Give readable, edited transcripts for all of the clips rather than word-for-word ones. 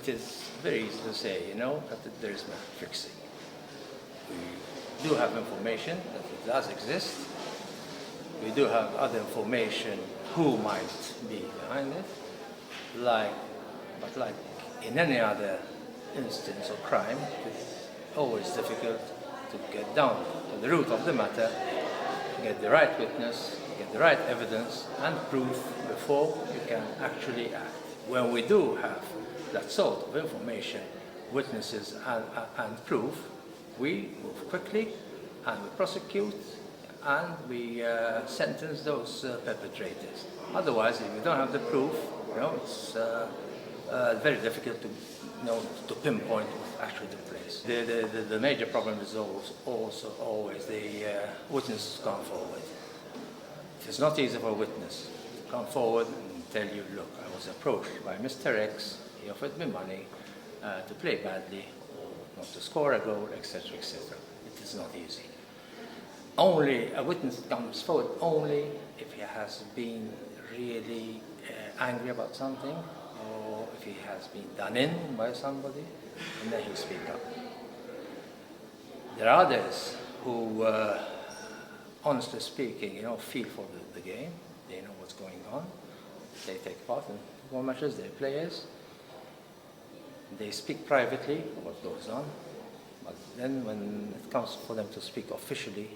it is very easy to say, that there is no fixing. We do have information that it does exist. We do have other information who might be behind it. But like in any other instance of crime, it's always difficult to get down to the root of the matter, get the right witness, get the right evidence and proof before you can actually act. When we do have that sort of information, witnesses and proof, we move quickly and we prosecute and we sentence those perpetrators. Otherwise, if you don't have the proof, it's very difficult to pinpoint what actually took place. The major problem is also always the witnesses come forward. It is not easy for a witness to come forward and tell you, look, I was approached by Mr. X, he offered me money to play badly or not to score a goal, etc., etc. It is not easy. Only a witness comes forward only if he has been really angry about something, or if he has been done in by somebody, and then he speaks up. There are others who, honestly speaking, feel for the game. They know what's going on. They take part in football matches. They're players. They speak privately what goes on, but then when it comes for them to speak officially,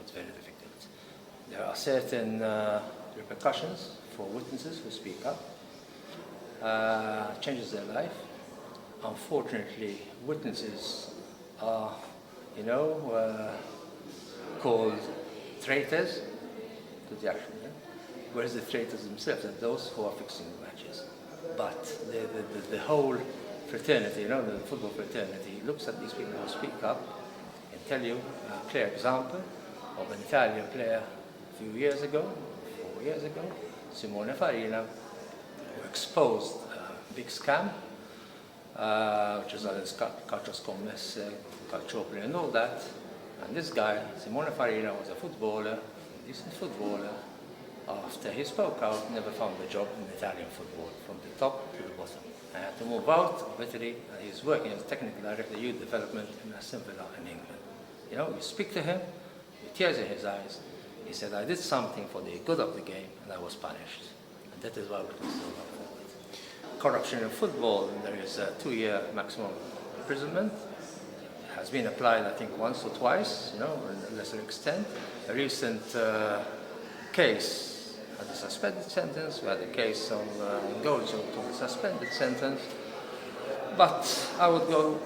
it's very difficult. There are certain repercussions for witnesses who speak up. Changes their life. Unfortunately, witnesses are, called traitors to the action, whereas the traitors themselves are those who are fixing the matches. But the whole fraternity, the football fraternity, looks at these people who speak up and tell you a clear example of an Italian player a few years ago, 4 years ago, Simone Farina, who exposed a big scam, which is known as calcio scommesse, calciopoli and all that. And this guy, Simone Farina, was a footballer, a decent footballer. After he spoke out, never found a job in Italian football, from the top to the bottom. I had to move out of Italy, and he's working as technical director of youth development in Aston Villa in England. You speak to him, with tears in his eyes. He said, I did something for the good of the game, and I was punished. And that is why we can still go forward. Corruption in football, there is a 2-year maximum imprisonment. It has been applied, I think, once or twice, in a lesser extent. A recent case had a suspended sentence. We had a case on goals to a suspended sentence. But I would go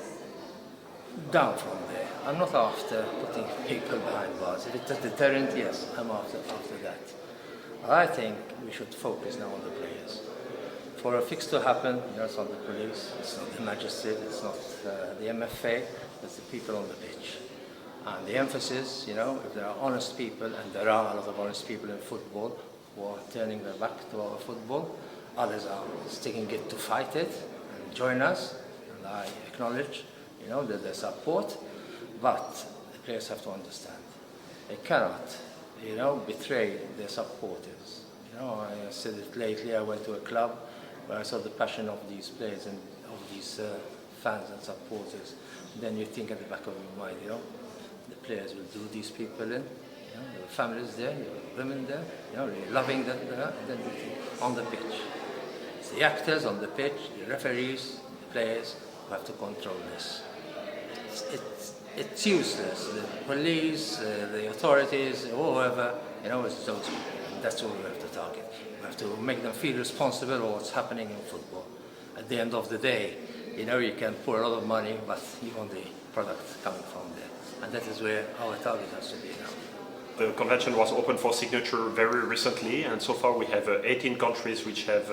down from there. I'm not after putting people behind bars. If it's a deterrent, yes, I'm after that. I think we should focus now on the players. For a fix to happen, it's not the police, it's not the magistrate, it's not the MFA, it's the people on the pitch. And the emphasis, if there are honest people, and there are a lot of honest people in football who are turning their back to our football, others are sticking it to fight it and join us, and I acknowledge, that their support, but the players have to understand. They cannot, betray their supporters. I said it lately, I went to a club where I saw the passion of these players and of these fans and supporters. Then you think at the back of your mind, the players will do these people in. There are families there, there are women there, they're loving them there, and then you think on the pitch. It's the actors on the pitch, the referees, the players who have to control this. It's useless. The police, the authorities, whoever, it's those people. And that's what we have to target. We have to make them feel responsible for what's happening in football. At the end of the day, you can pour a lot of money, but you want the product coming from there. And that is where our target has to be now. The convention was open for signature very recently, and so far we have 18 countries which have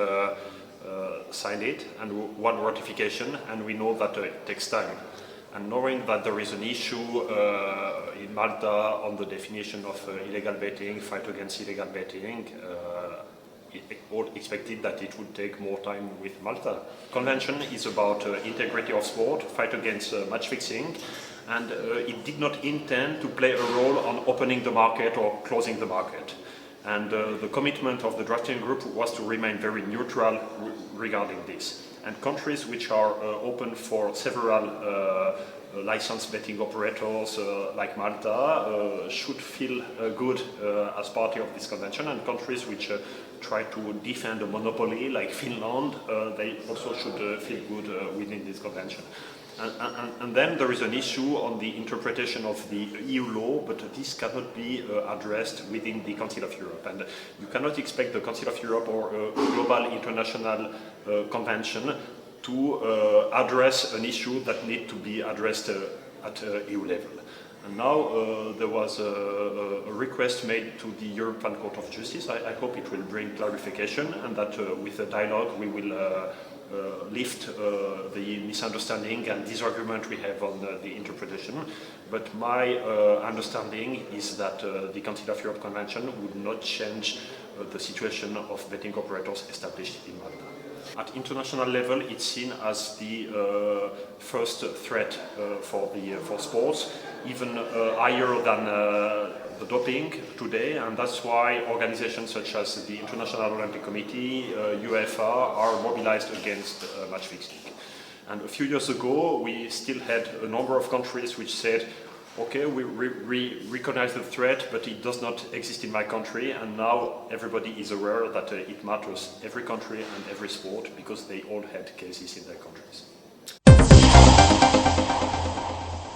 signed it, and 1 ratification, and we know that it takes time. And knowing that there is an issue in Malta on the definition of illegal betting, fight against illegal betting, all expected that it would take more time with Malta. Convention is about integrity of sport, fight against match fixing, and it did not intend to play a role on opening the market or closing the market. And the commitment of the drafting group was to remain very neutral regarding this. And countries which are open for several licensed betting operators like Malta should feel good as part of this convention, and countries which try to defend a monopoly like Finland, they also should feel good within this convention. And then there is an issue on the interpretation of the EU law, but this cannot be addressed within the Council of Europe. And you cannot expect the Council of Europe or a global international convention to address an issue that needs to be addressed at EU level. And now there was a request made to the European Court of Justice. I hope it will bring clarification, and that with a dialogue we will lift the misunderstanding and disagreement we have on the interpretation. But my understanding is that the Council of Europe Convention would not change the situation of betting operators established in Malta. At international level, it's seen as the first threat for sports, even higher than the doping today, and that's why organizations such as the International Olympic Committee, UEFA, are mobilized against match fixing. And a few years ago, we still had a number of countries which said, okay, we recognize the threat, but it does not exist in my country, and now everybody is aware that it matters every country and every sport, because they all had cases in their countries.